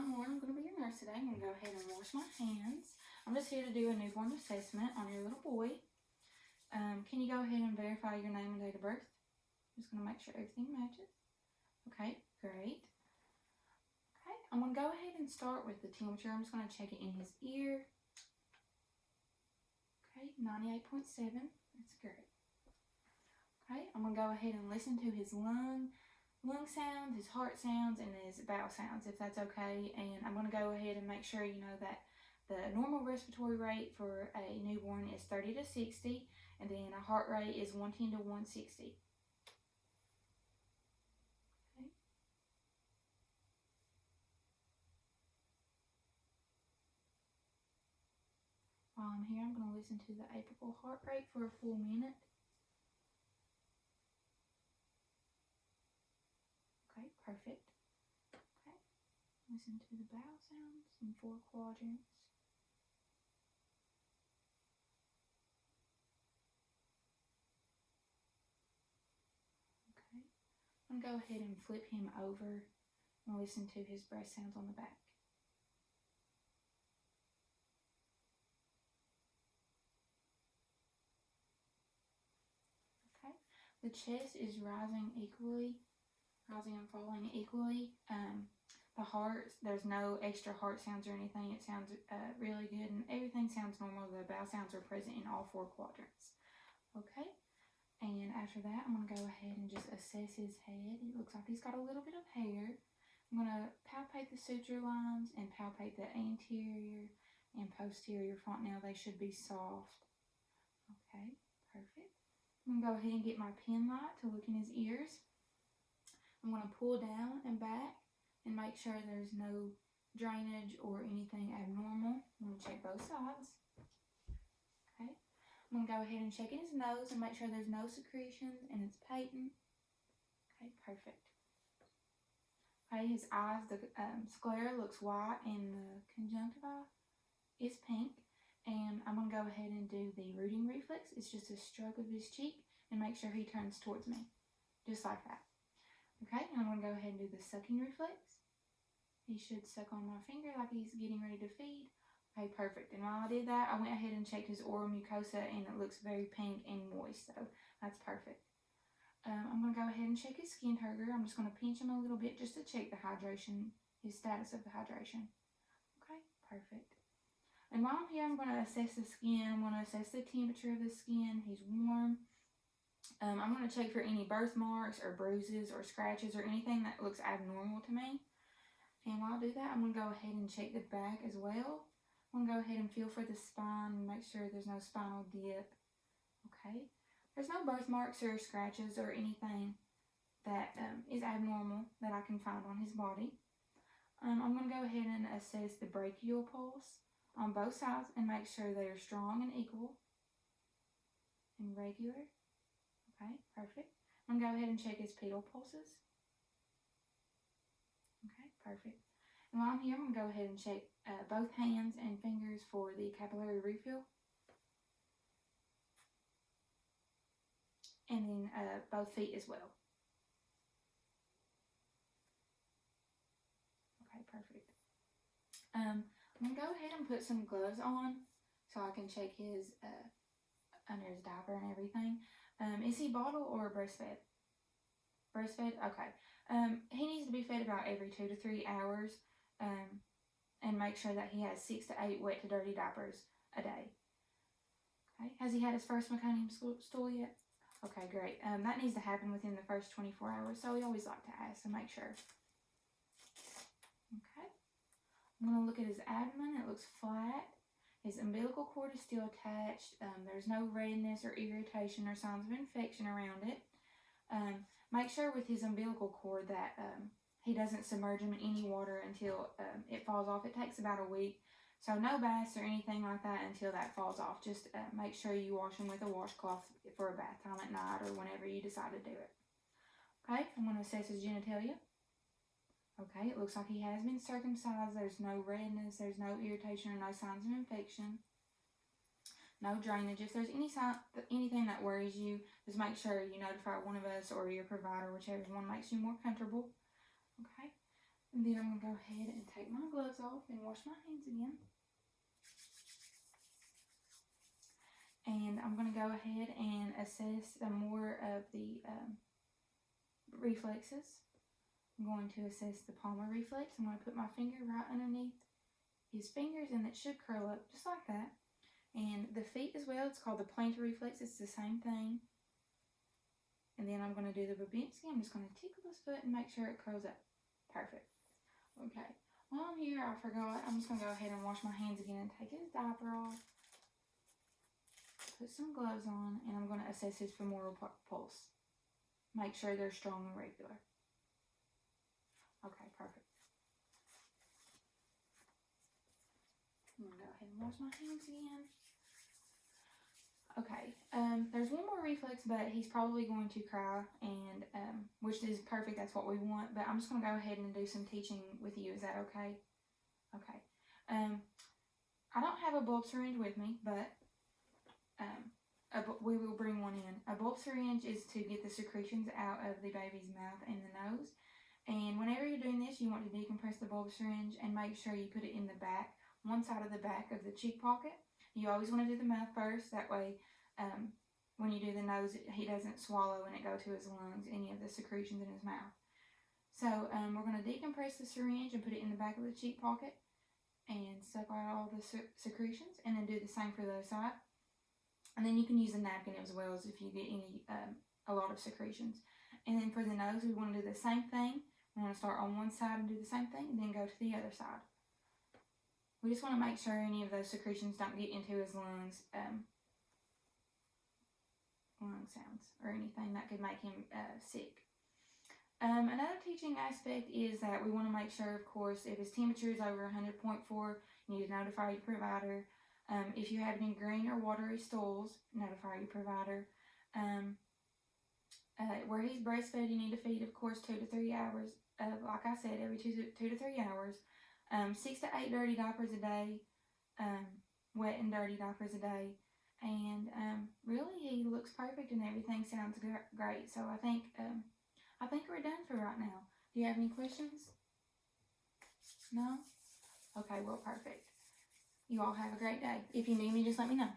I'm Lauren. I'm going to be your nurse today. I'm going to go ahead and wash my hands. I'm just here to do a newborn assessment on your little boy. Can you go ahead and verify your name and date of birth? Just going to make sure everything matches. Okay, great. Okay, I'm going to go ahead and start with the temperature. I'm just going to check it in his ear. Okay, 98.7. That's great. Okay, I'm going to go ahead and listen to his lung sounds, his heart sounds, and his bowel sounds, if that's okay. And I'm going to go ahead and make sure you know that the normal respiratory rate for a newborn is 30 to 60, and then a heart rate is 110 to 160. Okay. While I'm here, I'm going to listen to the apical heart rate for a full minute. Okay, perfect. Okay, listen to the bowel sounds in 4 quadrants. Okay, I'm going to go ahead and flip him over and listen to his breath sounds on the back. Okay, the chest is rising and falling equally. The heart, there's no extra heart sounds or anything. It sounds really good, and everything sounds normal. The bowel sounds are present in all 4 quadrants. Okay, and after that, I'm going to go ahead and just assess his head. It looks like he's got a little bit of hair. I'm going to palpate the suture lines and palpate the anterior and posterior fontanelle. They should be soft. Okay, perfect. I'm going to go ahead and get my pen light to look in his ears. I'm going to pull down and back and make sure there's no drainage or anything abnormal. I'm going to check both sides. Okay. I'm going to go ahead and check in his nose and make sure there's no secretions and it's patent. Okay, perfect. Okay, his eyes, the sclera looks white and the conjunctiva is pink. And I'm going to go ahead and do the rooting reflex. It's just a stroke of his cheek and make sure he turns towards me. Just like that. Okay, and I'm going to go ahead and do the sucking reflex. He should suck on my finger like he's getting ready to feed. Okay, perfect. And while I did that, I went ahead and checked his oral mucosa, and it looks very pink and moist, so that's perfect. I'm going to go ahead and check his skin turgor. I'm just going to pinch him a little bit just to check the hydration, his status of the hydration. Okay, perfect. And while I'm here, I'm going to assess the skin. I'm going to assess the temperature of the skin. He's warm. I'm going to check for any birthmarks or bruises or scratches or anything that looks abnormal to me. And while I do that, I'm going to go ahead and check the back as well. I'm going to go ahead and feel for the spine and make sure there's no spinal dip. Okay. There's no birthmarks or scratches or anything that is abnormal that I can find on his body. I'm going to go ahead and assess the brachial pulse on both sides and make sure they are strong and equal and regular. Okay, perfect. I'm going to go ahead and check his pedal pulses. Okay, perfect. And while I'm here, I'm going to go ahead and check both hands and fingers for the capillary refill. And then both feet as well. Okay, perfect. I'm going to go ahead and put some gloves on so I can check his under his diaper and everything. Is he bottle or breastfed? Breastfed? Okay. He needs to be fed about every 2 to 3 hours and make sure that he has 6 to 8 wet to dirty diapers a day. Okay. Has he had his first meconium stool yet? Okay, great. That needs to happen within the first 24 hours, so we always like to ask to make sure. Okay. I'm going to look at his abdomen. It looks flat. His umbilical cord is still attached. There's no redness or irritation or signs of infection around it. Make sure with his umbilical cord that he doesn't submerge him in any water until it falls off. It takes about a week. So no baths or anything like that until that falls off. Just make sure you wash him with a washcloth for a bath time at night or whenever you decide to do it. Okay, I'm going to assess his genitalia. Okay, it looks like he has been circumcised. There's no redness, there's no irritation or no signs of infection. No drainage. If there's anything that worries you, just make sure you notify one of us or your provider, whichever one makes you more comfortable. Okay. And then I'm going to go ahead and take my gloves off and wash my hands again. And I'm going to go ahead and assess some more of the reflexes. I'm going to assess the palmar reflex. I'm going to put my finger right underneath his fingers, and it should curl up just like that. And the feet as well, it's called the plantar reflex. It's the same thing. And then I'm going to do the Babinski. I'm just going to tickle his foot and make sure it curls up. Perfect. Okay. While I'm here, I forgot. I'm just going to go ahead and wash my hands again and take his diaper off. Put some gloves on, and I'm going to assess his femoral pulse. Make sure they're strong and regular. Okay, perfect. I'm going to go ahead and wash my hands again. Okay, there's one more reflex, but he's probably going to cry, and which is perfect, that's what we want, but I'm just going to go ahead and do some teaching with you. Is that okay? Okay. I don't have a bulb syringe with me, but we will bring one in. A bulb syringe is to get the secretions out of the baby's mouth and the nose, and whenever you're doing this, you want to decompress the bulb syringe and make sure you put it in the back, one side of the back of the cheek pocket. You always want to do the mouth first, that way when you do the nose, he doesn't swallow and it go to his lungs, any of the secretions in his mouth. So we're going to decompress the syringe and put it in the back of the cheek pocket and suck out all the secretions, and then do the same for the other side. And then you can use a napkin as well as if you get any a lot of secretions. And then for the nose, we want to do the same thing. We want to start on one side and do the same thing, and then go to the other side. We just want to make sure any of those secretions don't get into his lungs, lung sounds, or anything that could make him sick. Another teaching aspect is that we want to make sure, of course, if his temperature is over 100.4, you need to notify your provider. If you have any green or watery stools, notify your provider. Where he's breastfed, you need to feed, of course, 2 to 3 hours. Like I said, every 2 to 3 hours. 6 to 8 dirty diapers a day, wet and dirty diapers a day, and really he looks perfect and everything sounds great. So I think we're done for right now. Do you have any questions? No? Okay, well, perfect. You all have a great day. If you need me, just let me know.